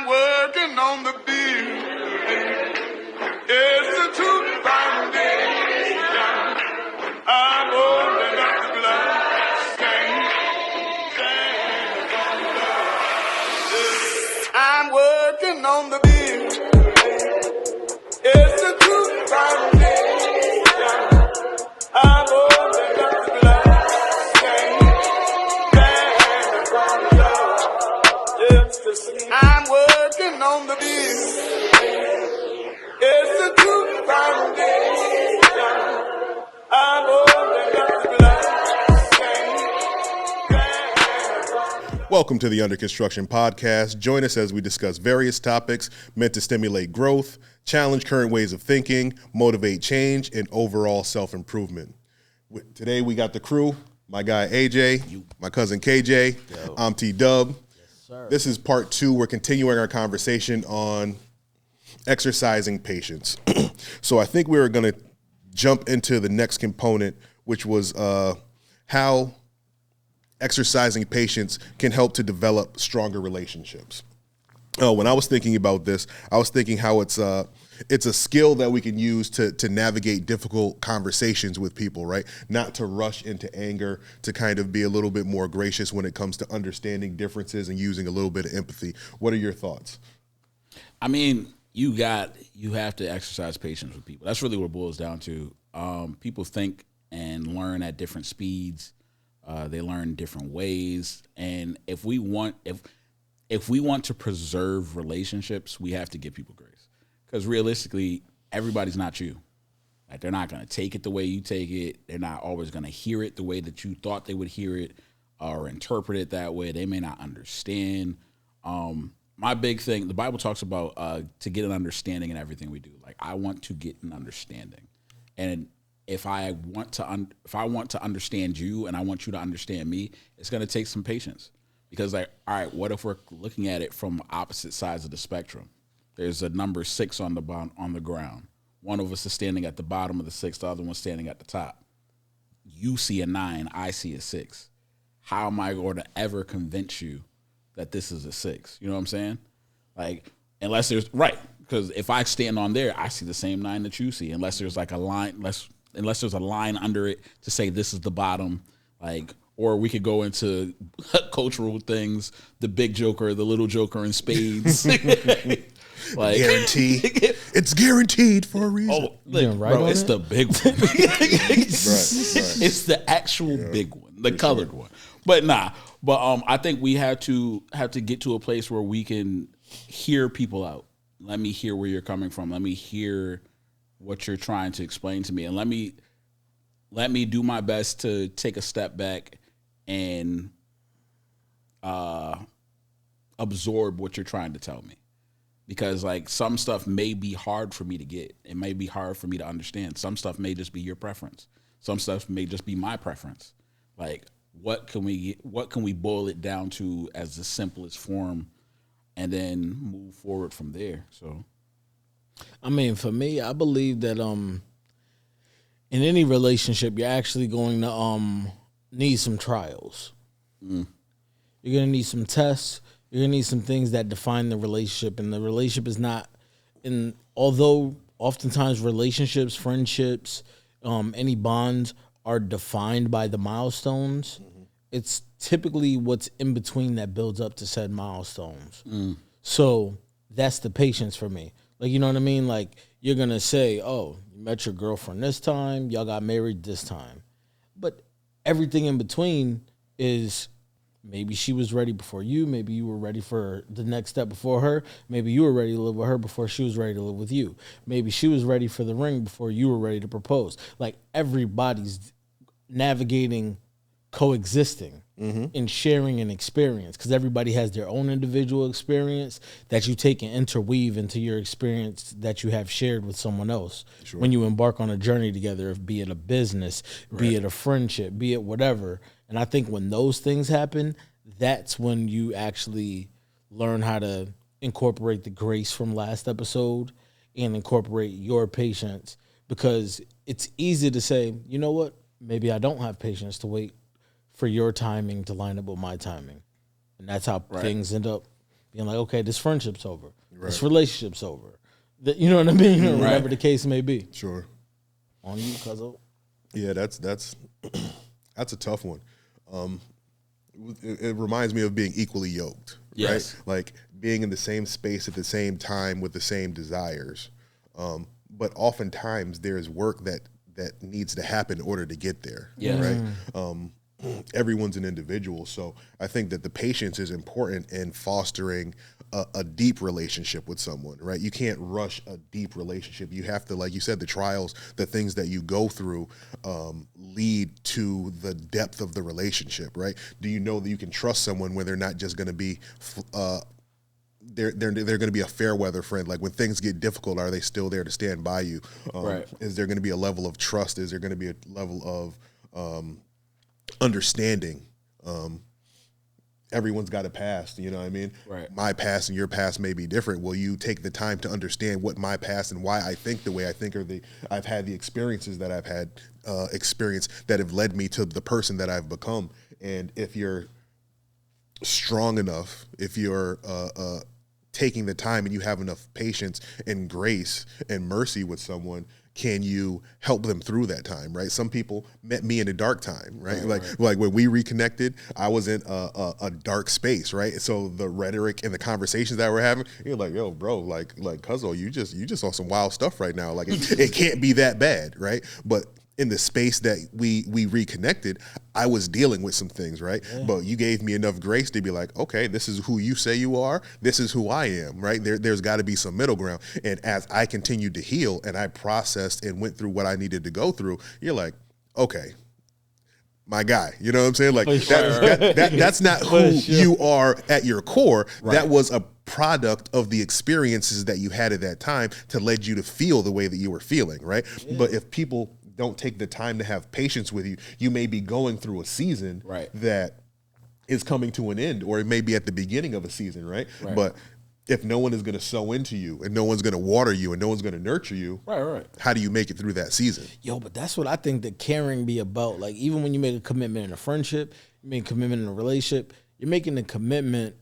I'm working on the building. It's a true foundation. I'm holding up the glass. I'm working on the building. It's a true foundation. I'm holding up the glass. I'm working on the building. It's a true foundation. I'm holding up the glass. Welcome to the Under Construction Podcast. Join us as we discuss various topics meant to stimulate growth, challenge current ways of thinking, motivate change, and overall self-improvement. Today we got the crew, my guy AJ, my cousin KJ, I'm T-Dub. This is part 2. We're continuing our conversation on exercising patience. So I think we were going to jump into the next component, which was how exercising patience can help to develop stronger relationships. When I was thinking about this, I was thinking how it's a skill that we can use to navigate difficult conversations with people, right? Not to rush into anger, to kind of be a little bit more gracious when it comes to understanding differences and using a little bit of empathy. What are your thoughts? I mean, you have to exercise patience with people. That's really what it boils down to. People think and learn at different speeds. They learn different ways. And if we want to preserve relationships, we have to give people grace. Because realistically, everybody's not you. Like, they're not going to take it the way you take it. They're not always going to hear it the way that you thought they would hear it or interpret it that way. They may not understand. My big thing, the Bible talks about to get an understanding in everything we do. Like, I want to get an understanding. And if I want to understand you and I want you to understand me, it's going to take some patience. Because, like, all right, what if we're looking at it from opposite sides of the spectrum? There's a number 6 on the ground. One of us is standing at the bottom of the 6, the other one's standing at the top. You see a 9, I see a 6. How am I going to ever convince you that this is a 6? You know what I'm saying? Like, unless there's, right, because if I stand on there, I see the same 9 that you see. Unless there's like a line, unless there's a line under it to say this is the bottom, like. Or we could go into cultural things, the big joker, the little joker in spades. Like, guaranteed. It's guaranteed for a reason. Oh, look, bro, it's the big one. Right. It's the actual big one, the colored one. But I think we have to get to a place where we can hear people out. Let me hear where you're coming from. Let me hear what you're trying to explain to me, and let me do my best to take a step back and absorb what you're trying to tell me. Because, like, some stuff may be hard for me to get. It may be hard for me to understand. Some stuff may just be your preference. Some stuff may just be my preference. Like, what can we boil it down to as the simplest form and then move forward from there? So, I mean, for me, I believe that in any relationship, you're actually going to need some trials. You're going to need some tests. You're going to need some things that define the relationship. And the relationship is not, although oftentimes relationships, friendships, any bonds are defined by the milestones, it's typically what's in between that builds up to said milestones. So that's the patience for me. Like, you know what I mean? Like, you're going to say, oh, you met your girlfriend this time, y'all got married this time. But everything in between is maybe she was ready before you. Maybe you were ready for the next step before her. Maybe you were ready to live with her before she was ready to live with you. Maybe she was ready for the ring before you were ready to propose. Like, everybody's navigating, coexisting, and sharing an experience, because everybody has their own individual experience that you take and interweave into your experience that you have shared with someone else. Sure. When you embark on a journey together, be it a business, be it a friendship, be it whatever. And I think when those things happen, that's when you actually learn how to incorporate the grace from last episode and incorporate your patience, because it's easy to say, you know what, maybe I don't have patience to wait for your timing to line up with my timing. And that's how things end up being like, okay, this friendship's over, this relationship's over. You know what I mean? Or whatever the case may be. Sure. On you, cuzzo. Yeah, that's a tough one. It reminds me of being equally yoked, Yes. right? Like being in the same space at the same time with the same desires. But oftentimes there's work that needs to happen in order to get there, Yes. right? Everyone's an individual, so I think that the patience is important in fostering a deep relationship with someone, right? You can't rush a deep relationship. You have to, like you said, the trials, the things that you go through lead to the depth of the relationship, right? Do you know that you can trust someone when they're not just going to be they're going to be a fair weather friend? Like when things get difficult, are they still there to stand by you? Right. Is there going to be a level of trust? Is there going to be a level of understanding? Everyone's got a past, you know what I mean? Right. My past and your past may be different. Will you take the time to understand what my past and why I think the way I think, or I've had the experiences that I've had experienced that have led me to the person that I've become? And if you're strong enough, if you're taking the time and you have enough patience and grace and mercy with someone, can you help them through that time, right? Some people met me in a dark time, right? Like when we reconnected, I was in a dark space, right? So the rhetoric and the conversations that we're having, you're like, yo, bro, like cuzzo, you just on some wild stuff right now. Like it can't be that bad, right? But in the space that we reconnected, I was dealing with some things, right? Yeah. But you gave me enough grace to be like, okay, this is who you say you are. This is who I am, right? There's got to be some middle ground. And as I continued to heal and I processed and went through what I needed to go through, you're like, okay, my guy, you know what I'm saying? Like that's not who you are at your core. Right. That was a product of the experiences that you had at that time to lead you to feel the way that you were feeling, right? Yeah. But if people don't take the time to have patience with you, you may be going through a season that is coming to an end, or it may be at the beginning of a season, right? But if no one is going to sow into you and no one's going to water you and no one's going to nurture you, how do you make it through that season? Yo, but that's what I think that caring be about. Like, even when you make a commitment in a friendship, you make a commitment in a relationship, you're making a commitment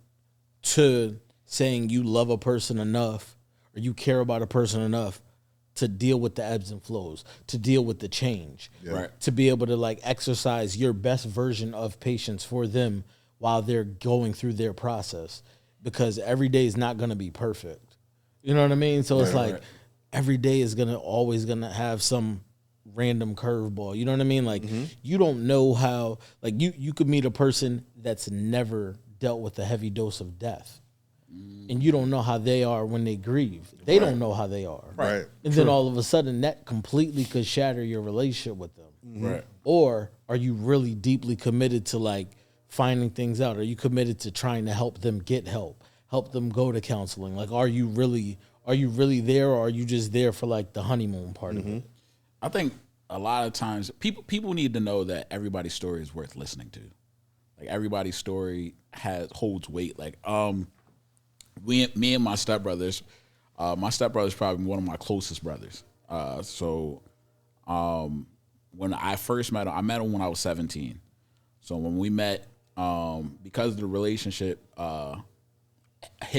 to saying you love a person enough or you care about a person enough to deal with the ebbs and flows, to deal with the change, to be able to like exercise your best version of patience for them while they're going through their process, because every day is not going to be perfect. You know what I mean? So it's like every day is always going to have some random curveball. You know what I mean? Like you don't know how, like you could meet a person that's never dealt with a heavy dose of death. And you don't know how they are when they grieve. They don't know how they are. Right. And then all of a sudden that completely could shatter your relationship with them. Right. Or are you really deeply committed to like finding things out? Are you committed to trying to help them get help them go to counseling? Like, are you really there, or are you just there for like the honeymoon part of it? I think a lot of times people need to know that everybody's story is worth listening to. Like everybody's story holds weight. Like, me and my stepbrothers, my stepbrother's probably one of my closest brothers. So when I first met him, I met him when I was 17. So when we met, because of the relationship,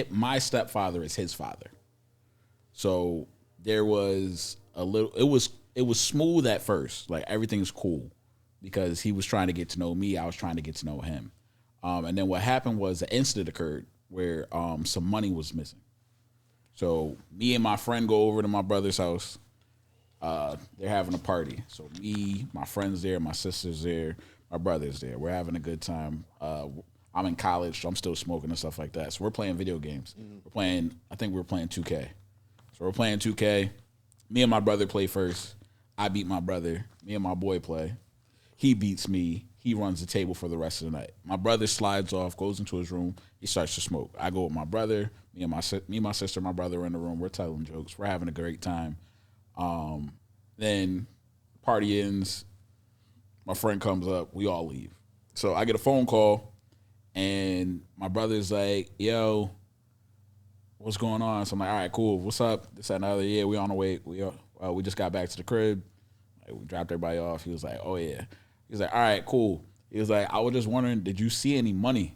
my stepfather is his father. So there was it was smooth at first. Like everything's cool because he was trying to get to know me. I was trying to get to know him. And then what happened was an incident occurred where some money was missing. So me and my friend go over to my brother's house. They're having a party. So me, my friend's there, my sister's there, my brother's there. We're having a good time. I'm in college, so I'm still smoking and stuff like that. So we're playing video games. I think we're playing 2K. So we're playing 2K. Me and my brother play first. I beat my brother. Me and my boy play. He beats me. He runs the table for the rest of the night. My brother slides off, goes into his room. He starts to smoke. I go with my brother. Me, my sister, my brother are in the room. We're telling jokes. We're having a great time. Then party ends. My friend comes up. We all leave. So I get a phone call, and my brother's like, "Yo, what's going on?" So I'm like, "All right, cool. What's up?" This, that, and the other. Yeah, we on the way. We just got back to the crib. Like, we dropped everybody off. He was like, "Oh yeah." He's like, "All right, cool." He was like, "I was just wondering, did you see any money?"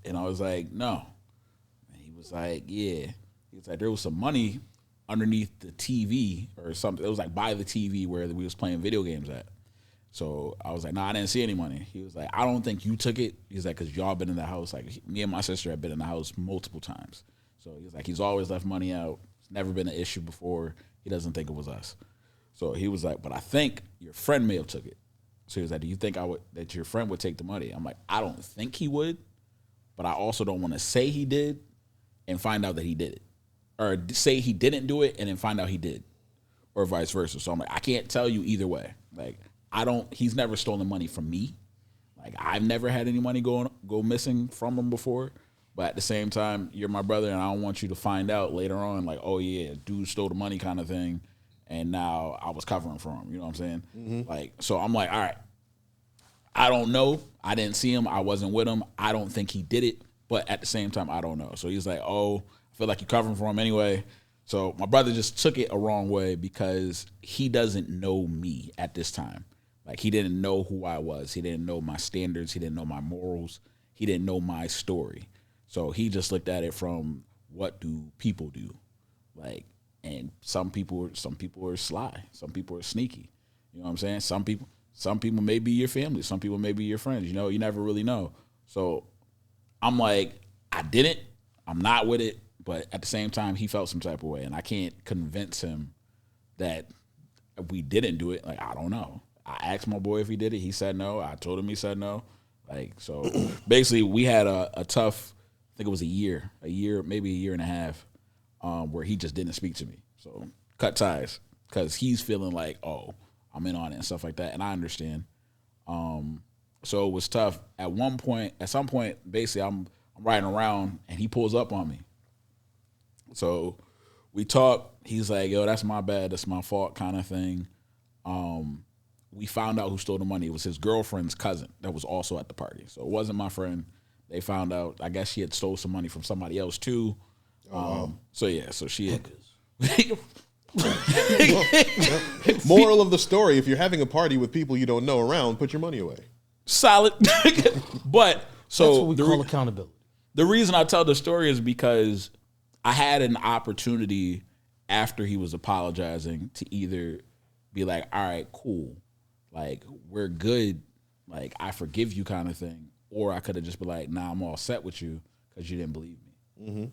And I was like, "No." was like, yeah. He was like, there was some money underneath the TV or something. It was like by the TV where we was playing video games at. So I was like, no, I didn't see any money. He was like, I don't think you took it. He's like, because y'all been in the house. Like, me and my sister have been in the house multiple times. So he's like, he's always left money out. It's never been an issue before. He doesn't think it was us. So he was like, but I think your friend may have took it. So he was like, do you think that your friend would take the money? I'm like, I don't think he would, but I also don't want to say he did and find out that he did it. Or say he didn't do it and then find out he did. Or vice versa. So I'm like, I can't tell you either way. Like, he's never stolen money from me. Like, I've never had any money go missing from him before. But at the same time, you're my brother, and I don't want you to find out later on, like, oh yeah, dude stole the money kind of thing, and now I was covering for him. You know what I'm saying? Mm-hmm. Like, so I'm like, all right, I don't know. I didn't see him. I wasn't with him. I don't think he did it. But at the same time, I don't know. So he's like, oh, I feel like you're covering for him anyway. So my brother just took it a wrong way because he doesn't know me at this time. Like, he didn't know who I was. He didn't know my standards. He didn't know my morals. He didn't know my story. So he just looked at it from, what do people do? Like, and some people are sly. Some people are sneaky. You know what I'm saying? Some people may be your family. Some people may be your friends. You know, you never really know. So I'm like, I didn't. I'm not with it. But at the same time, he felt some type of way. And I can't convince him that we didn't do it. Like, I don't know. I asked my boy if he did it. He said no. I told him he said no. Like, so basically we had a tough, I think it was a year, maybe a year and a half, where he just didn't speak to me. So cut ties because he's feeling like, oh, I'm in on it and stuff like that. And I understand. So it was tough. At some point, basically I'm riding around and he pulls up on me. So we talk. He's like, yo, that's my bad. That's my fault kind of thing. We found out who stole the money. It was his girlfriend's cousin that was also at the party. So it wasn't my friend. They found out, I guess she had stole some money from somebody else too. So yeah, so she had. Moral of the story, if you're having a party with people you don't know around, put your money away. Solid. But so That's what we call accountability. The reason I tell the story is because I had an opportunity after he was apologizing to either be like, all right, cool. Like, we're good. Like, I forgive you kind of thing. Or I could have just been like, nah, I'm all set with you because you didn't believe me. Mm-hmm.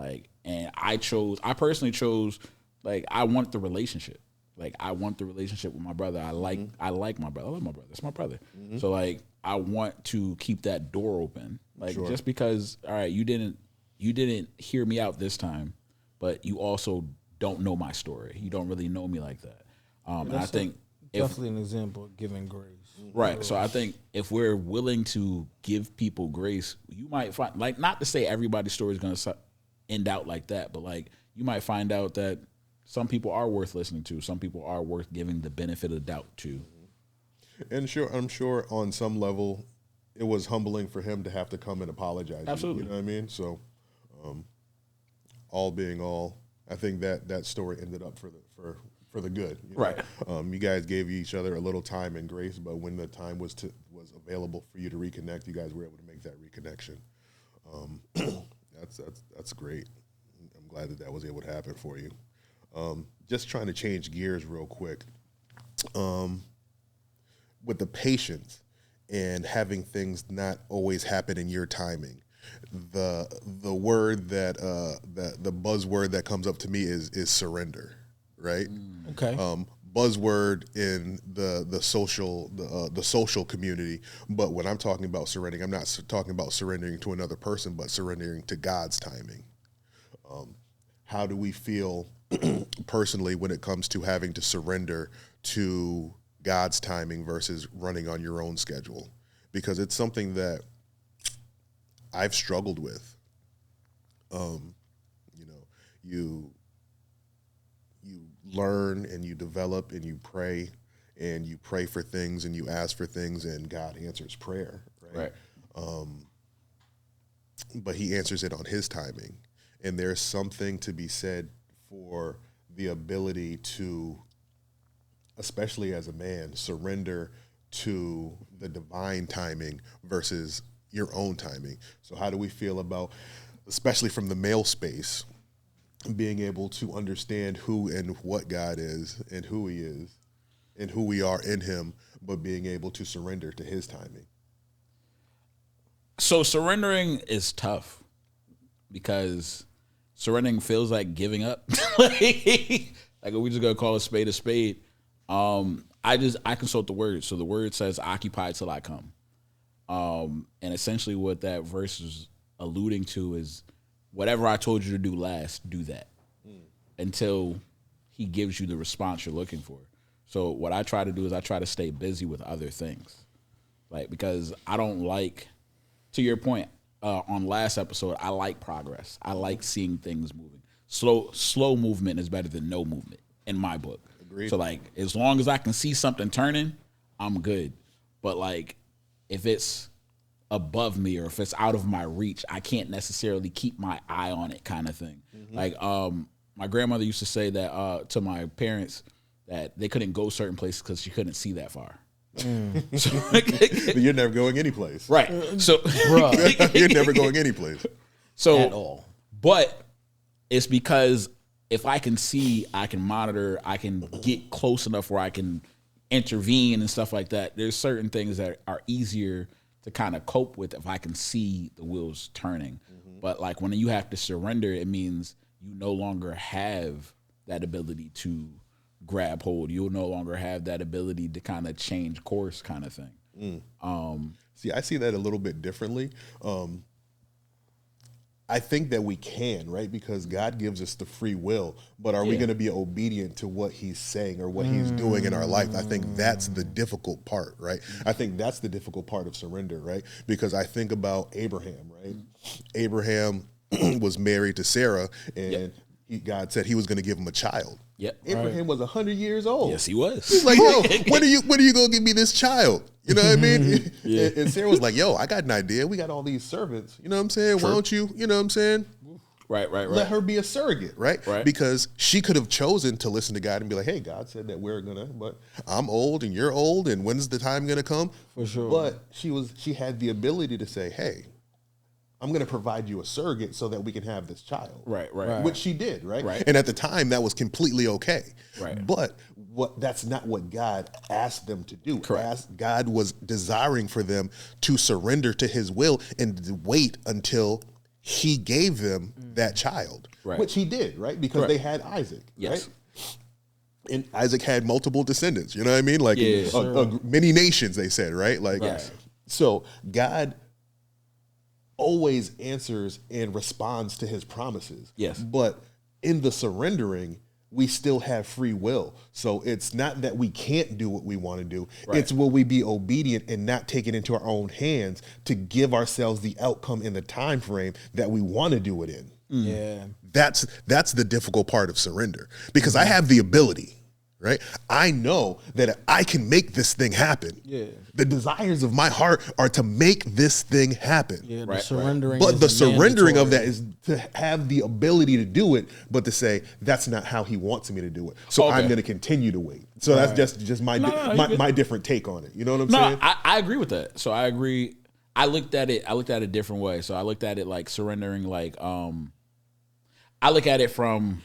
Like, and I personally chose, like, I want the relationship. Like, I want the relationship with my brother. I like my brother. I love my brother. It's my brother. Mm-hmm. So, like, I want to keep that door open. Like, just because, all right, you didn't hear me out this time, but you also don't know my story. You don't really know me like that. And I think definitely an example of giving grace. Right. So I think if we're willing to give people grace, you might find, like, not to say everybody's story is going to end out like that, but like, you might find out that some people are worth listening to. Some people are worth giving the benefit of the doubt to. And I'm sure on some level, it was humbling for him to have to come and apologize. Absolutely. You know what I mean? So, all being all, I think that story ended up for the good. You know? Right. You guys gave each other a little time and grace, but when the time was available for you to reconnect, you guys were able to make that reconnection. That's great. I'm glad that was able to happen for you. Just trying to change gears real quick. With the patience and having things not always happen in your timing, the word that the buzzword that comes up to me is surrender, right? Okay. Buzzword in the social community, but when I'm talking about surrendering, I'm not talking about surrendering to another person, but surrendering to God's timing. How do we feel personally when it comes to having to surrender to God's timing versus running on your own schedule? Because it's something that I've struggled with. You learn and you develop and you pray for things and you ask for things and God answers prayer, right? But he answers it on his timing. And there's something to be said for the ability to, especially as a man, surrender to the divine timing versus your own timing. So how do we feel about especially from the male space, being able to understand who and what God is and who he is and who we are in him, but being able to surrender to his timing. So surrendering is tough because surrendering feels like giving up. like we just gonna call a spade a spade. I consult the word. So the word says occupy till I come. And essentially what that verse is alluding to is whatever I told you to do last, do that until he gives you the response you're looking for. So what I try to do is I try to stay busy with other things. Like, because I don't like, to your point, on last episode, I like progress. I like seeing things moving. Slow movement is better than no movement in my book. Agreed. So like, as long as I can see something turning, I'm good. But like, if it's above me or if it's out of my reach, I can't necessarily keep my eye on it, kind of thing. Like, my grandmother used to say that to my parents that they couldn't go certain places because she couldn't see that far. So, But you're never going anyplace. right. So You're never going anyplace. So At all. But it's because if I can see, I can monitor, I can get close enough where I can intervene and stuff like that. There's certain things that are easier to kind of cope with if I can see the wheels turning. But like when you have to surrender, it means you no longer have that ability to grab hold. You'll no longer have that ability to kind of change course, kind of thing. See, I see that a little bit differently. I think that we can, right? Because God gives us the free will, but are we going to be obedient to what he's saying or what he's doing in our life? I think that's the difficult part, right? I think that's the difficult part of surrender, right? Because I think about Abraham, right? Abraham was married to Sarah, and God said he was going to give him a child. Yep. Abraham was 100 years old. Yes, he was. He's like, yo, when are you going to give me this child? You know what I mean? And Sarah was like, yo, I got an idea. We got all these servants. You know what I'm saying? Why don't you, you know what I'm saying? Right. Let her be a surrogate, right? Because she could have chosen to listen to God and be like, hey, God said that we're going to, but I'm old and you're old, and when's the time going to come? For sure. But she had the ability to say, hey, I'm going to provide you a surrogate so that we can have this child. Right. Which she did, right? Right. And at the time, that was completely okay. Right. But that's not what God asked them to do. Correct. God was desiring for them to surrender to his will and wait until he gave them that child, Right. which he did, right? Because they had Isaac, Yes. right? And Isaac had multiple descendants, you know what I mean? Like Yeah. many nations, they said, right? Like, Right. So God always answers and responds to his promises. Yes. But in the surrendering, we still have free will. So it's not that we can't do what we want to do. Right. It's will we be obedient and not take it into our own hands to give ourselves the outcome in the time frame that we want to do it in. Yeah. That's the difficult part of surrender, because I have the ability, right? I know that I can make this thing happen. Yeah. The desires of my heart are to make this thing happen. Yeah. The Right. surrendering. But the is surrendering of that mandatory. is to have the ability to do it, but to say that's not how he wants me to do it. So Okay. I'm going to continue to wait. So that's just my my different take on it. You know what I'm No, saying? I agree with that. So I agree. I looked at it a different way. So I looked at it like surrendering, like I look at it from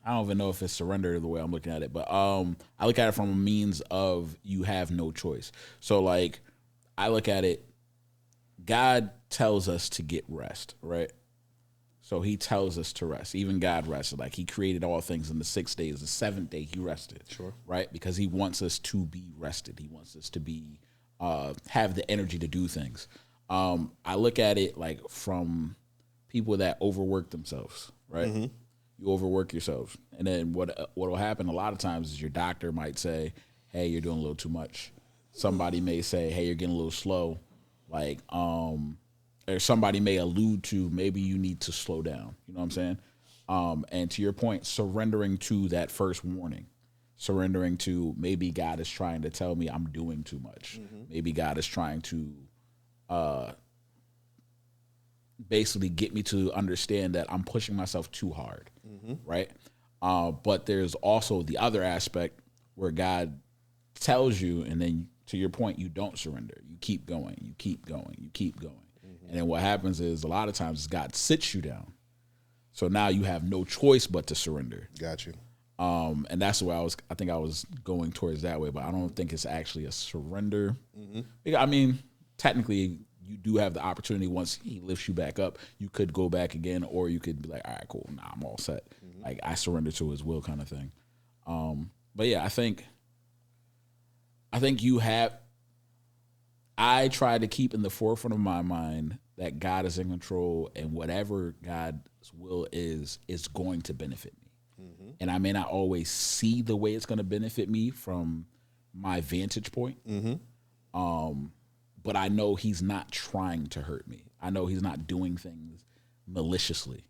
I don't even know if it's surrender the way I'm looking at it, but I look at it from a means of you have no choice. So like I look at it, God tells us to get rest, right? So he tells us to rest. Even God rested. Like he created all things in the 6 days. The seventh day he rested. Sure. Right? Because he wants us to be rested. He wants us to be have the energy to do things. I look at it like from people that overwork themselves, right? Mm-hmm. You overwork yourself. And then what will happen a lot of times is your doctor might say, hey, you're doing a little too much. Somebody may say, hey, you're getting a little slow. Like, or somebody may allude to maybe you need to slow down. You know what I'm saying? And to your point, surrendering to that first warning, surrendering to maybe God is trying to tell me I'm doing too much. Mm-hmm. Maybe God is trying to basically get me to understand that I'm pushing myself too hard, right? But there's also the other aspect where God tells you and then to your point, you don't surrender. You keep going. You keep going. You keep going. And then what happens is a lot of times God sits you down. So now you have no choice but to surrender. Got you. And that's where I think I was going towards that way, but I don't think it's actually a surrender. I mean, technically you do have the opportunity once he lifts you back up, you could go back again, or you could be like, all right, cool. Nah, I'm all set. Like I surrender to his will kind of thing. But yeah, I think I try to keep in the forefront of my mind that God is in control, and whatever God's will is going to benefit me. And I may not always see the way it's going to benefit me from my vantage point. But I know he's not trying to hurt me. I know he's not doing things maliciously.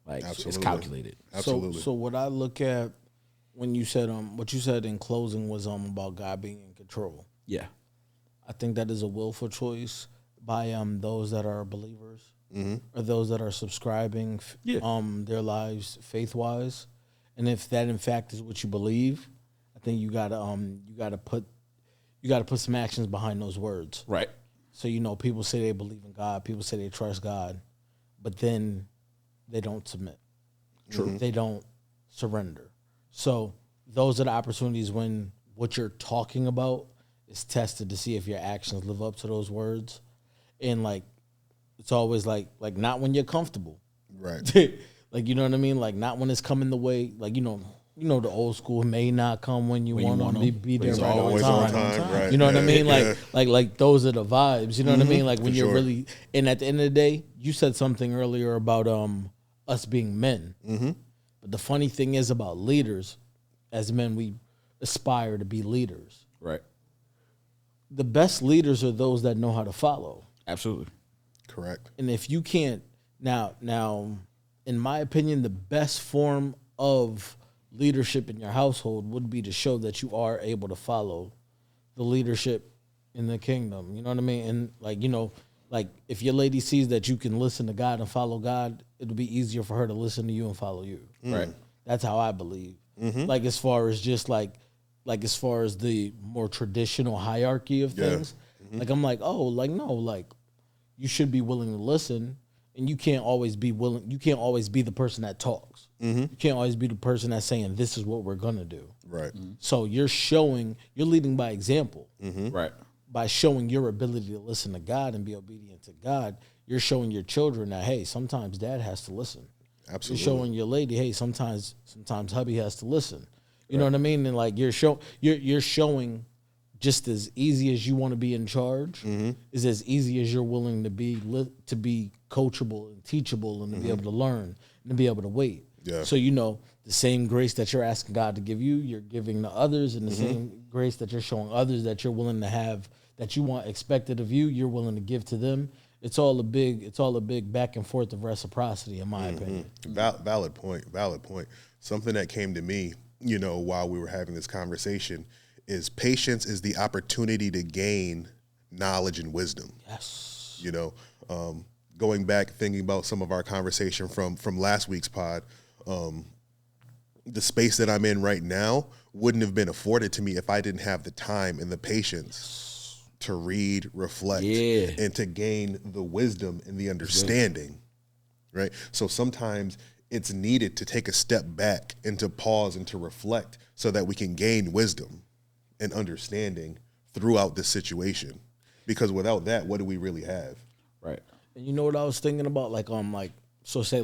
Like it's calculated. Absolutely. So what I look at when you said what you said in closing was about God being in control. Yeah. I think that is a willful choice by those that are believers or those that are subscribing their lives faith wise. And if that in fact is what you believe, I think you gotta put some actions behind those words. Right. So people say they believe in God, people say they trust God, but then they don't submit. True. They don't surrender. So those are the opportunities when what you're talking about is tested to see if your actions live up to those words. And it's always like not when you're comfortable. Right. Like, you know what I mean? Like not when it's coming the way, like, the old school may not come when you want them to be there right always on on time. time, right. You know what I mean? Yeah. Like those are the vibes. You know what I mean? Like when For you're sure. really, and at the end of the day, you said something earlier about us being men. But the funny thing is about leaders, as men, we aspire to be leaders. Right. The best leaders are those that know how to follow. Absolutely. Correct. And if you can't, now, in my opinion, the best form of leadership in your household would be to show that you are able to follow the leadership in the kingdom. You know what I mean? And like if your lady sees that you can listen to God and follow God, it'll be easier for her to listen to you and follow you. Right. That's how I believe. Like as far as just like as far as the more traditional hierarchy of things, like I'm like, oh, like no, like you should be willing to listen, and you can't always be willing. You can't always be the person that talks. You can't always be the person that's saying this is what we're gonna do. Right. So you're leading by example. Right. By showing your ability to listen to God and be obedient to God, you're showing your children that, hey, sometimes dad has to listen. Absolutely. You're showing your lady, hey, sometimes hubby has to listen. You know what I mean? And like you're showing just as easy as you want to be in charge is as easy as you're willing to be coachable and teachable and to be able to learn and to be able to wait. Yeah. So the same grace that you're asking God to give you, you're giving to others, and the same grace that you're showing others that you're willing to have, that you want expected of you, you're willing to give to them. It's all a big back and forth of reciprocity, in my opinion. Valid point. Something that came to me, while we were having this conversation is patience is the opportunity to gain knowledge and wisdom. Yes. Going back, thinking about some of our conversation from last week's pod, the space that I'm in right now wouldn't have been afforded to me if I didn't have the time and the patience to read, reflect, and to gain the wisdom and the understanding, right? So sometimes it's needed to take a step back and to pause and to reflect so that we can gain wisdom and understanding throughout this situation. Because without that, what do we really have? Right. And you know what I was thinking about? Say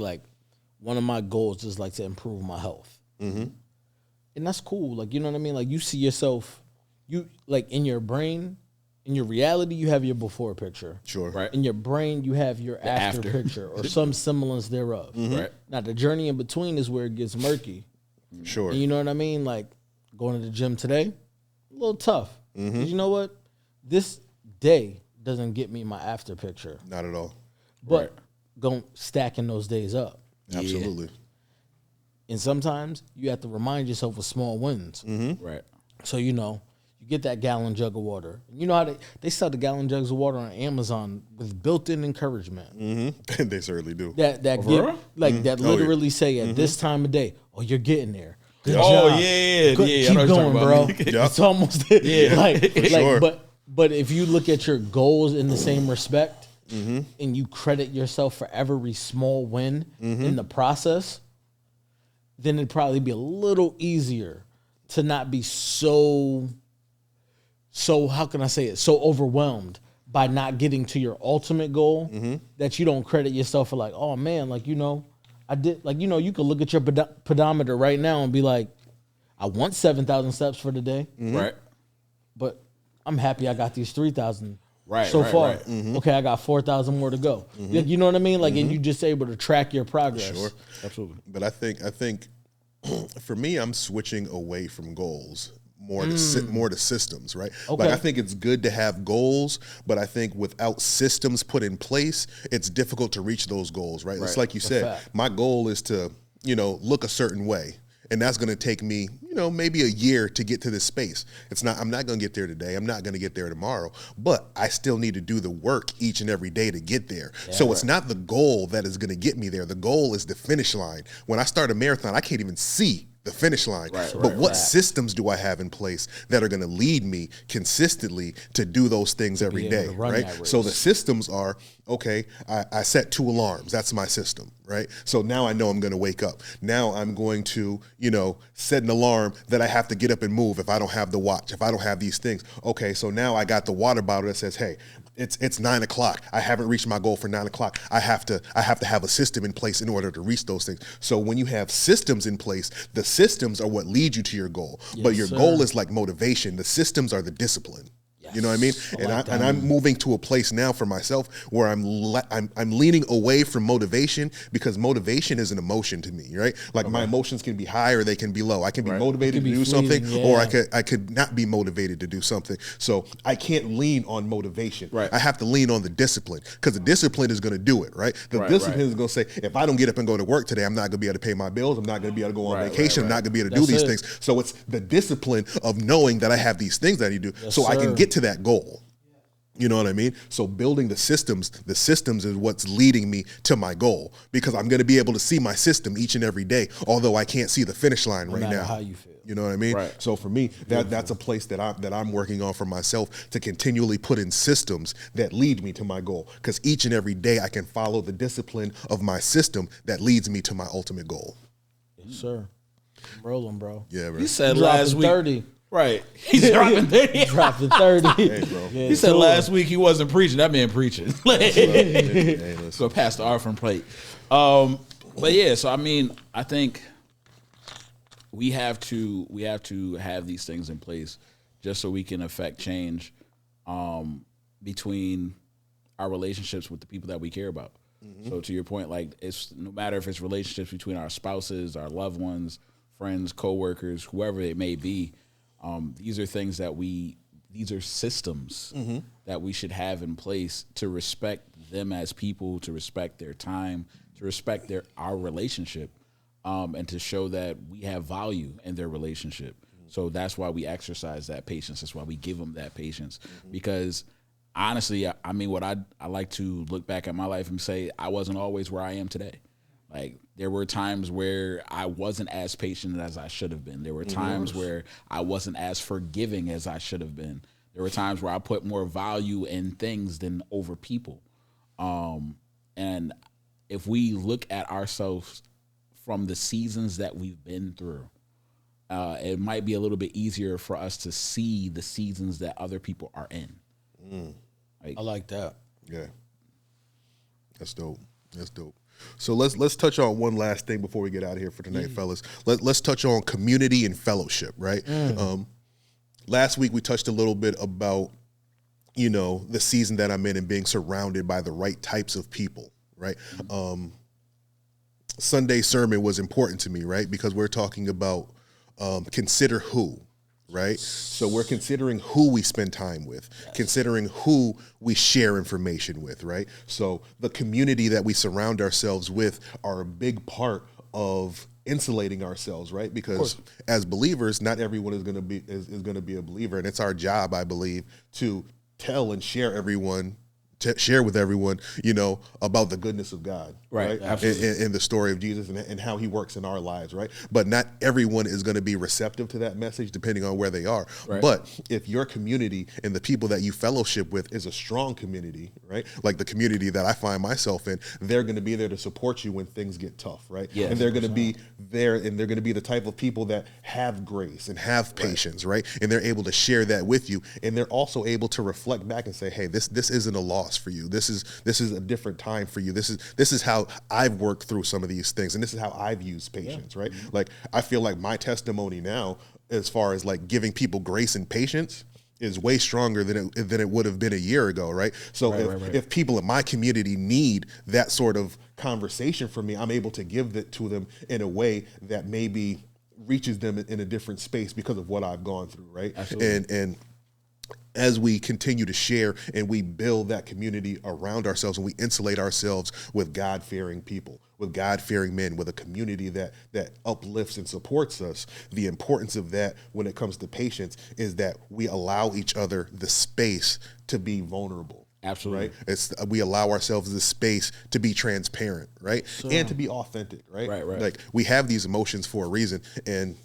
one of my goals is to improve my health. And that's cool. Like, you know what I mean? Like you see yourself, in your brain, in your reality, you have your before picture. Sure. Right. In your brain, you have your after picture or some semblance thereof. Right. Now, the journey in between is where it gets murky. Sure. And you know what I mean? Like going to the gym today, a little tough. 'Cause you know what? This day doesn't get me my after picture. Not at all. But stacking those days up. Absolutely. And sometimes you have to remind yourself of small wins. Right. So, you get that gallon jug of water. You know how they sell the gallon jugs of water on Amazon with built-in encouragement. They certainly do. That For real? that literally say at this time of day, oh, you're getting there. Good Oh, job. yeah, Good- yeah. I Keep know what you're going, talking bro. about. Yeah. It's almost there. For sure. But if you look at your goals in the same respect, and you credit yourself for every small win in the process, then it'd probably be a little easier to not be so how can I say it, so overwhelmed by not getting to your ultimate goal that you don't credit yourself for like, oh man, like, I did, like, you could look at your pedometer right now and be like, I want 7,000 steps for the day, Right. but I'm happy I got these 3,000 Right, so right, far. right. Okay, I got 4,000 more to go. Like, you know what I mean? Like, and you just able to track your progress. Sure. Absolutely. But I think for me, I'm switching away from goals more to systems, right? Okay. Like I think it's good to have goals, but I think without systems put in place, it's difficult to reach those goals, right? It's like you said, fact. my goal is to, look a certain way. And that's going to take me, maybe a year to get to this space. I'm not going to get there today. I'm not going to get there tomorrow, but I still need to do the work each and every day to get there. So it's not the goal that is going to get me there. The goal is the finish line. When I start a marathon, I can't even see the finish line. But what systems do I have in place that are going to lead me consistently to do those things every able day, to run right? that race. So the systems are, okay, I set 2 alarms. That's my system, right? So now I know I'm going to wake up. Now I'm going to, set an alarm that I have to get up and move if I don't have the watch, if I don't have these things. Okay, so now I got the water bottle that says, hey, it's 9 o'clock. I haven't reached my goal for 9 o'clock. I have to have a system in place in order to reach those things. So when you have systems in place, the systems are what lead you to your goal. But your goal is like motivation. The systems are the discipline. You know what I mean? And I'm moving to a place now for myself where I'm leaning away from motivation, because motivation is an emotion to me, right? Like my emotions can be high or they can be low. I can be motivated to do something, or I could not be motivated to do something. So I can't lean on motivation. Right. I have to lean on the discipline, because the discipline is going to do it, right? The discipline is going to say, if I don't get up and go to work today, I'm not going to be able to pay my bills. I'm not going to be able to go on vacation. I'm not going to be able to do these things. So it's the discipline of knowing that I have these things that I need to do, so I can get to that goal. You know what I mean? So building the systems is what's leading me to my goal, because I'm going to be able to see my system each and every day, although I can't see the finish line right now. How you feel. You know what I mean? Right. So for me, that's a place that I'm working on for myself, to continually put in systems that lead me to my goal, because each and every day I can follow the discipline of my system that leads me to my ultimate goal. Yes, sir. I'm rolling, bro. Yeah, bro. He said Dropping last week. 30. Right. He's dropping 30. Dropping 30. Hey, bro. Yeah, He said cool. last week he wasn't preaching. That man preaching. Hey, listen. So pass the offering plate. But yeah, so I mean, I think we have to have these things in place just so we can affect change between our relationships with the people that we care about. So to your point, like, it's no matter if it's relationships between our spouses, our loved ones, friends, coworkers, whoever it may be. These are things these are systems that we should have in place to respect them as people, to respect their time, to respect our relationship, and to show that we have value in their relationship. So that's why we exercise that patience. That's why we give them that patience. Because honestly, I mean, what I like to look back at my life and say, I wasn't always where I am today. Like, there were times where I wasn't as patient as I should have been. There were times where I wasn't as forgiving as I should have been. There were times where I put more value in things than over people. And if we look at ourselves from the seasons that we've been through, it might be a little bit easier for us to see the seasons that other people are in. I like that. Yeah, that's dope. That's dope. So let's touch on one last thing before we get out of here for tonight, fellas. Let's touch on community and fellowship, right? Last week we touched a little bit about, the season that I'm in and being surrounded by the right types of people, right? Sunday sermon was important to me, right? Because we're talking about consider who, right? So we're considering who we spend time with, considering who we share information with, right? So the community that we surround ourselves with are a big part of insulating ourselves, right? Because as believers, not everyone is going to be a believer, and it's our job, I believe, to tell and share everyone share with everyone, about the goodness of God, Right, absolutely. and the story of Jesus and how he works in our lives, right? But not everyone is going to be receptive to that message depending on where they are. Right. But if your community and the people that you fellowship with is a strong community, right? Like the community that I find myself in, they're going to be there to support you when things get tough, right? Yes, and they're going to be there, and they're going to be the type of people that have grace and have patience, right? And they're able to share that with you, and they're also able to reflect back and say, hey, this isn't a loss for you. This is a different time for you. This is how I've worked through some of these things, and this is how I've used patience, right? Like I feel like my testimony now, as far as like giving people grace and patience, is way stronger than it would have been a year ago, right? So if people in my community need that sort of conversation from me, I'm able to give that to them in a way that maybe reaches them in a different space because of what I've gone through, right? Absolutely. And as we continue to share and we build that community around ourselves and we insulate ourselves with God-fearing people, with God-fearing men, with a community that uplifts and supports us, the importance of that when it comes to patience is that we allow each other the space to be vulnerable. Absolutely. Right? We allow ourselves the space to be transparent, right? And to be authentic, right? Right. Like we have these emotions for a reason, and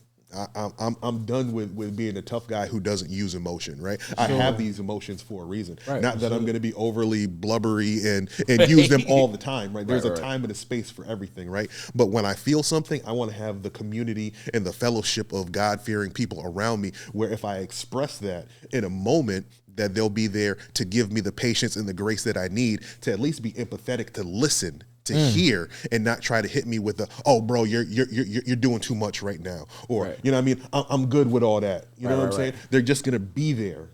I'm done with being a tough guy who doesn't use emotion, right? I have these emotions for a reason. Right. Not that I'm going to be overly blubbery and use them all the time, right? There's a time and a space for everything, right? But when I feel something, I want to have the community and the fellowship of God-fearing people around me where if I express that in a moment, that they'll be there to give me the patience and the grace that I need to at least be empathetic, to listen, to hear, and not try to hit me with the, oh, bro, you're doing too much right now, or you know what I mean, I'm good with all that. You know what I'm saying? They're just gonna be there,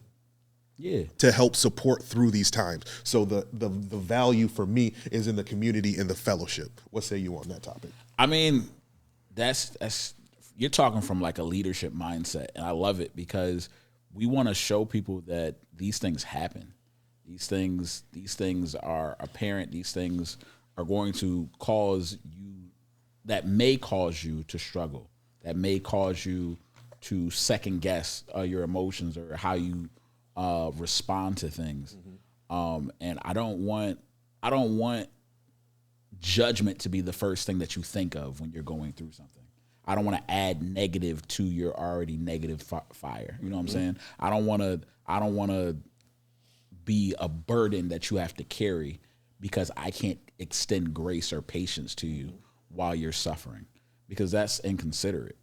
to help support through these times. So the value for me is in the community and the fellowship. What say you on that topic? I mean, that's you're talking from like a leadership mindset, and I love it because we want to show people that these things happen. These things are apparent. These things are going to may cause you to struggle, that may cause you to second guess your emotions or how you respond to things. And I don't want judgment to be the first thing that you think of when you're going through something. I don't want to add negative to your already negative fire. You know what I'm saying? I don't want to be a burden that you have to carry because I can't extend grace or patience to you while you're suffering, because that's inconsiderate.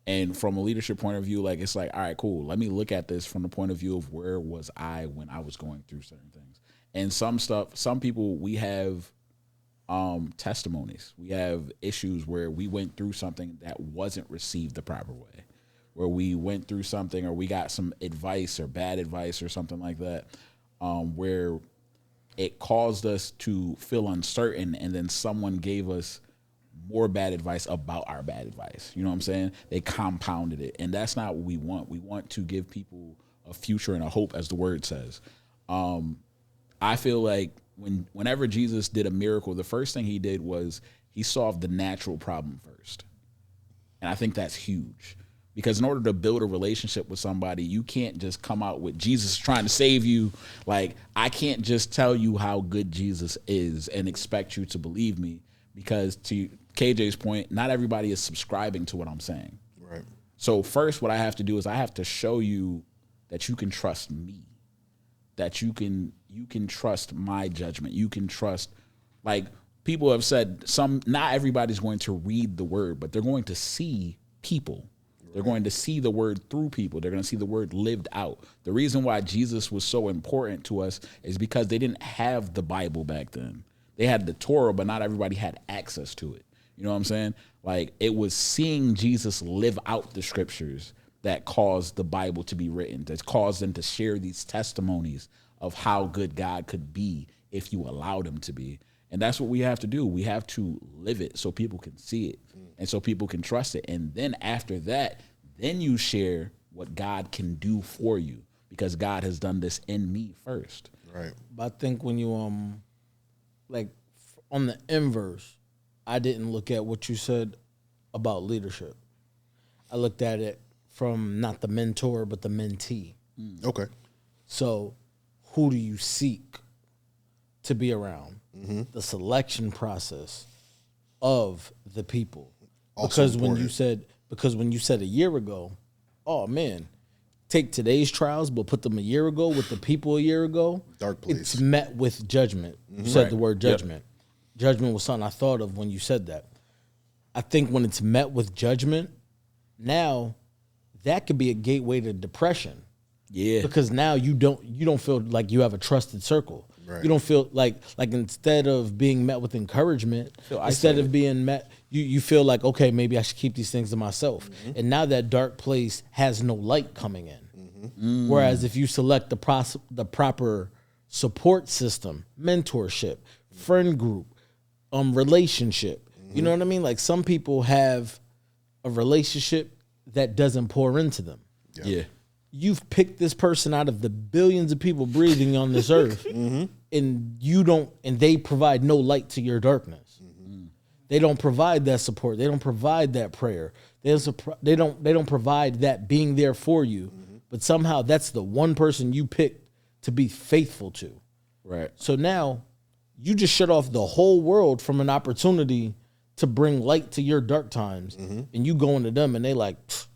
And from a leadership point of view, like it's like, all right, cool. Let me look at this from the point of view of where was I when I was going through certain things. And some people, we have testimonies. We have issues where we went through something that wasn't received the proper way, where we went through something or we got some advice or bad advice or something like that, where it caused us to feel uncertain, and then someone gave us more bad advice about our bad advice. You know what I'm saying? They compounded it, and that's not what we want. We want to give people a future and a hope, as the word says. I feel like whenever Jesus did a miracle, the first thing he did was he solved the natural problem first. And I think that's huge, because in order to build a relationship with somebody, you can't just come out with Jesus trying to save you. Like, I can't just tell you how good Jesus is and expect you to believe me, because to KJ's point, not everybody is subscribing to what I'm saying. Right. So first, what I have to do is I have to show you that you can trust me, that you can trust my judgment. You can trust, like people have said, not everybody's going to read the word, but they're going to see people. They're going to see the word through people. They're going to see the word lived out. The reason why Jesus was so important to us is because they didn't have the Bible back then. They had the Torah, but not everybody had access to it. You know what I'm saying? Like, it was seeing Jesus live out the scriptures that caused the Bible to be written, that caused them to share these testimonies of how good God could be if you allowed him to be. And that's what we have to do. We have to live it so people can see it and so people can trust it. And then after that, then you share what God can do for you, because God has done this in me first. Right. But I think when you like on the inverse, I didn't look at what you said about leadership. I looked at it from not the mentor but the mentee. Okay. So who do you seek to be around. The selection process of the people. Also Because when important. you said a year ago, oh man, take today's trials, but put them a year ago with the people a year ago. Dark place. It's met with judgment. You said the Right. word Yep. judgment. Judgment was something I thought of when you said that. I think when it's met with judgment, now that could be a gateway to depression. Yeah. Because now you don't feel like you have a trusted circle. Right. You don't feel like instead of being met with encouragement, Feel instead of isolated. being met, you feel like, okay, maybe I should keep these things to myself. And now that dark place has no light coming in. Whereas if you select the proper support system, mentorship, friend group, relationship, you know what I mean? Like some people have a relationship that doesn't pour into them. Yeah. You've picked this person out of the billions of people breathing on this earth, and they provide no light to your darkness. They don't provide that support. They don't provide that prayer. They don't provide that being there for you. But somehow that's the one person you picked to be faithful to. Right. So now you just shut off the whole world from an opportunity to bring light to your dark times, and you go into them, and they like. Pfft.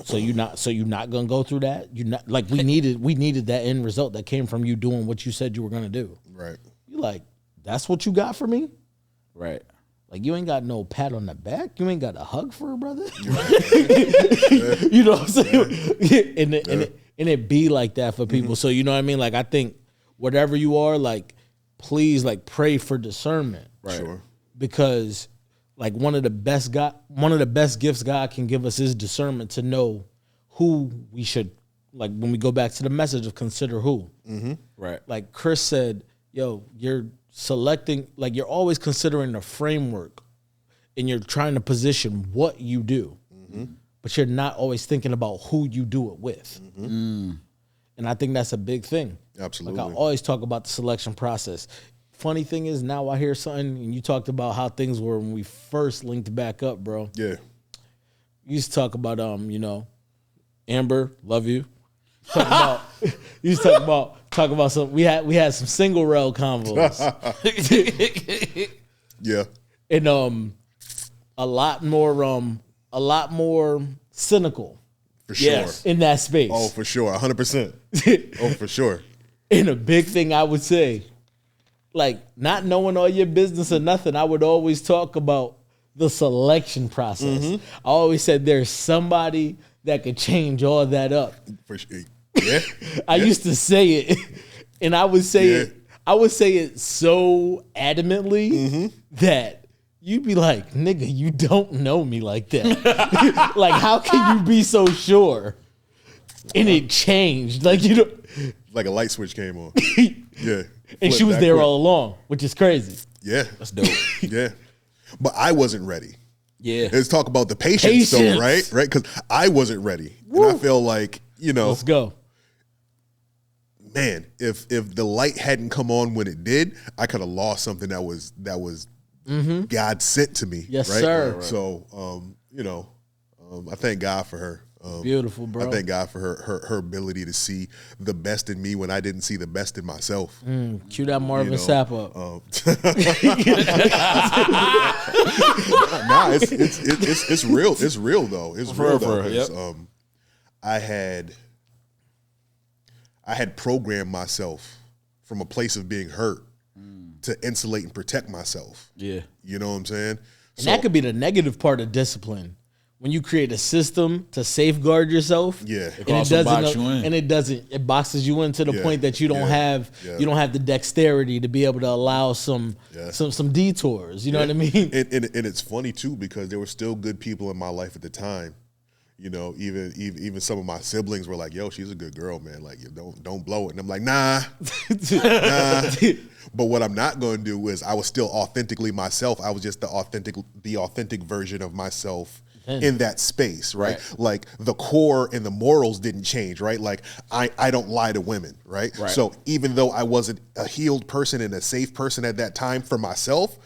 So you're not gonna go through that. You're not like we needed that end result that came from you doing what you said you were gonna do. Right. You like that's what you got for me. Right. Like you ain't got no pat on the back. You ain't got a hug for a brother. You know what I'm saying? And it be like that for people. So you know what I mean? Like I think whatever you are, like please like pray for discernment. Right. Sure. Because like one of the best gifts God can give us is discernment to know who we should, like when we go back to the message of consider who. Right. Like Chris said, yo, you're selecting, like you're always considering a framework and you're trying to position what you do, but you're not always thinking about who you do it with. And I think that's a big thing. Absolutely. Like I always talk about the selection process. Funny thing is now I hear something, and you talked about how things were when we first linked back up, bro. Yeah. You used to talk about, Amber, love you. You used to talk about some. We had some single rail convos, Yeah. and a lot more cynical For sure. Yes. in that space. Oh, for sure. 100%. Oh, for sure. And a big thing I would say, like not knowing all your business or nothing, I would always talk about the selection process. I always said there's somebody that could change all that up. For sure. Yeah. I used to say it, and I would say it. I would say it so adamantly that you'd be like, "Nigga, you don't know me like that. Like, how can you be so sure?" And it changed, like you know. Like a light switch came on. Yeah. And she Flipped was that there quick. all along, which is crazy. Yeah. That's dope. Yeah. But I wasn't ready. Yeah. Let's talk about the patience, though, Patience. right? Right? Because I wasn't ready. And I feel like, Let's go. man, if the light hadn't come on when it did, I could have lost something that was God sent to me. Yes, right? sir. So, I thank God for her. Beautiful, bro. I thank God for her ability to see the best in me when I didn't see the best in myself. Cue that Marvin You know, Sapp up. Nah, it's real. It's real though. It's real though. real, yep. 'Cause, I had programmed myself from a place of being hurt to insulate and protect myself. Yeah. You know what I'm saying? And that could be the negative part of discipline. When you create a system to safeguard yourself, Yeah. It can also box you in. it boxes you in to the Yeah, point that you don't yeah, yeah. have the dexterity to be able to allow some detours. You know what I mean? And it's funny too because there were still good people in my life at the time. You know, even some of my siblings were like, "Yo, she's a good girl, man. Like, don't blow it." And I'm like, "Nah." But what I'm not going to do is I was still authentically myself. I was just the authentic version of myself in that space, right? Like the core and the morals didn't change, right? Like I don't lie to women, right? So even though I wasn't a healed person and a safe person at that time for myself,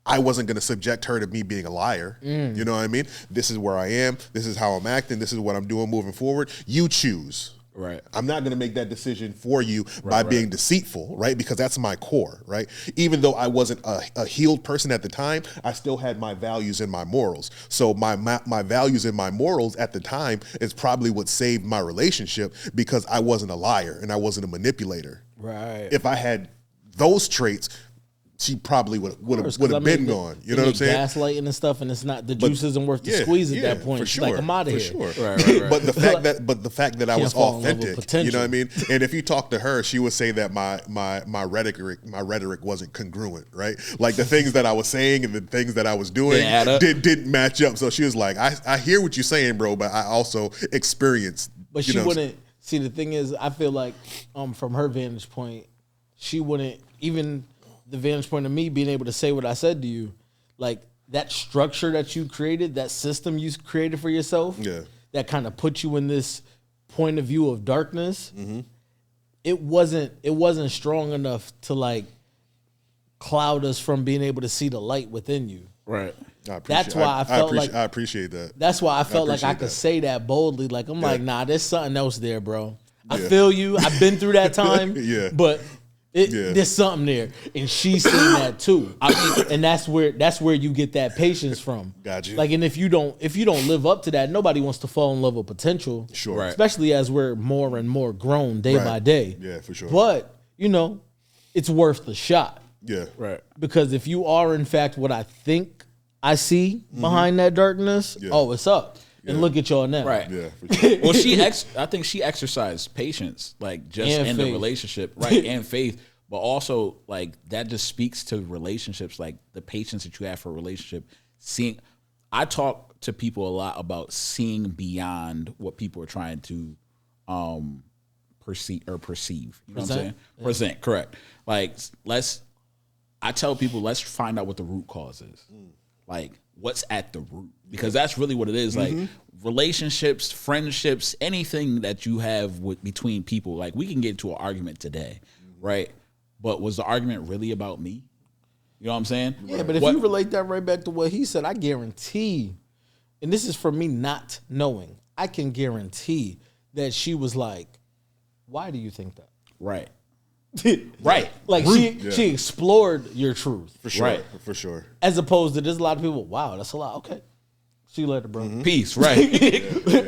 I wasn't going to subject her to me being a liar. You know what I mean? This is where I am. This is how I'm acting. This is what I'm doing moving forward. You choose. Right. I'm not going to make that decision for you by being deceitful, right? Because that's my core, right? Even though I wasn't a healed person at the time, I still had my values and my morals. So my values and my morals at the time is probably what saved my relationship, because I wasn't a liar and I wasn't a manipulator. Right. If I had those traits, she probably would have been gone. You know what I'm saying? Gaslighting and stuff, and it's not, the juice isn't worth the squeeze at that point. For She's sure, like, I'm out of for here. sure. Right. But the fact that I was fall in love with authentic, you know what I mean? potential. And if you talk to her, she would say that my rhetoric wasn't congruent, right? Like the things that I was saying and the things that I was doing Didn't add up. didn't match up. So she was like, I hear what you're saying, bro, but I also experienced. But she wouldn't see. The thing is, I feel like from her vantage point, she wouldn't, even the vantage point of me being able to say what I said to you, like that structure that you created, that system you created for yourself, that kind of put you in this point of view of darkness. It wasn't strong enough to like cloud us from being able to see the light within you. Right. That's why I appreciate that. That's why I felt like I appreciate could that. say that boldly. Like, I'm like, nah, there's something else there, bro. I feel you. I've been through that time. But there's something there. And she's seen that too. And that's where you get that patience from. Got you. Like, and if you don't live up to that, nobody wants to fall in love with potential. Sure. Right. Especially as we're more and more grown day by day. Yeah, for sure. But, it's worth the shot. Yeah. Right. Because if you are, in fact, what I think I see behind that darkness, it's up. And look at y'all now. Right. Yeah, for sure. Well, I think she exercised patience, like just And in faith. the relationship, right, and faith, but also like that just speaks to relationships, like the patience that you have for a relationship. I talk to people a lot about seeing beyond what people are trying to perceive. You know what I'm saying? Present, correct. Like I tell people, let's find out what the root cause is. Like, what's at the root? Because that's really what it is. Like, relationships, friendships, anything that you have between people. Like, we can get into an argument today, right? But was the argument really about me? You know what I'm saying? Yeah, but if you relate that right back to what he said, I guarantee, and this is for me not knowing, I can guarantee that she was like, why do you think that? Right. Right. Like she explored your truth. For sure. Right. For sure. As opposed to, there's a lot of people, wow, that's a lot. Okay. See you later, bro. Peace, right.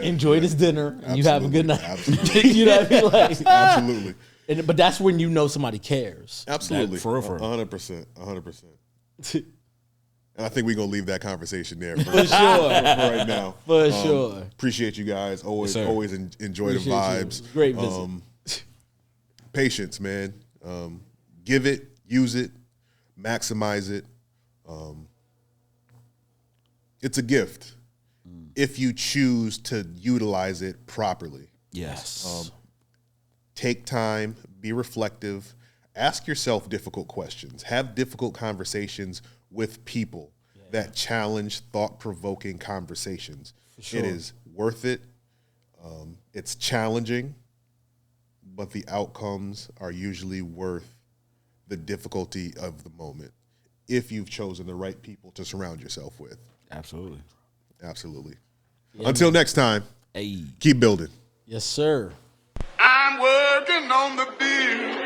Enjoy this dinner and you have a good night. Absolutely. You know what I mean? Like, Absolutely. but that's when you know somebody cares. Absolutely. For real. 100%. 100%. And I think we're going to leave that conversation there for For sure. right now. For sure. Appreciate you guys. Always Yes, sir. always enjoy Appreciate the you. vibes. Great visit. Patience, man. Give it, use it, maximize it. It's a gift if you choose to utilize it properly. Yes. Take time, be reflective, ask yourself difficult questions, have difficult conversations with people that challenge thought-provoking conversations. It is worth it. It's challenging, but the outcomes are usually worth the difficulty of the moment if you've chosen the right people to surround yourself with. Absolutely. Absolutely. Until next time, Hey. keep building. Yes, sir. I'm working on the bill.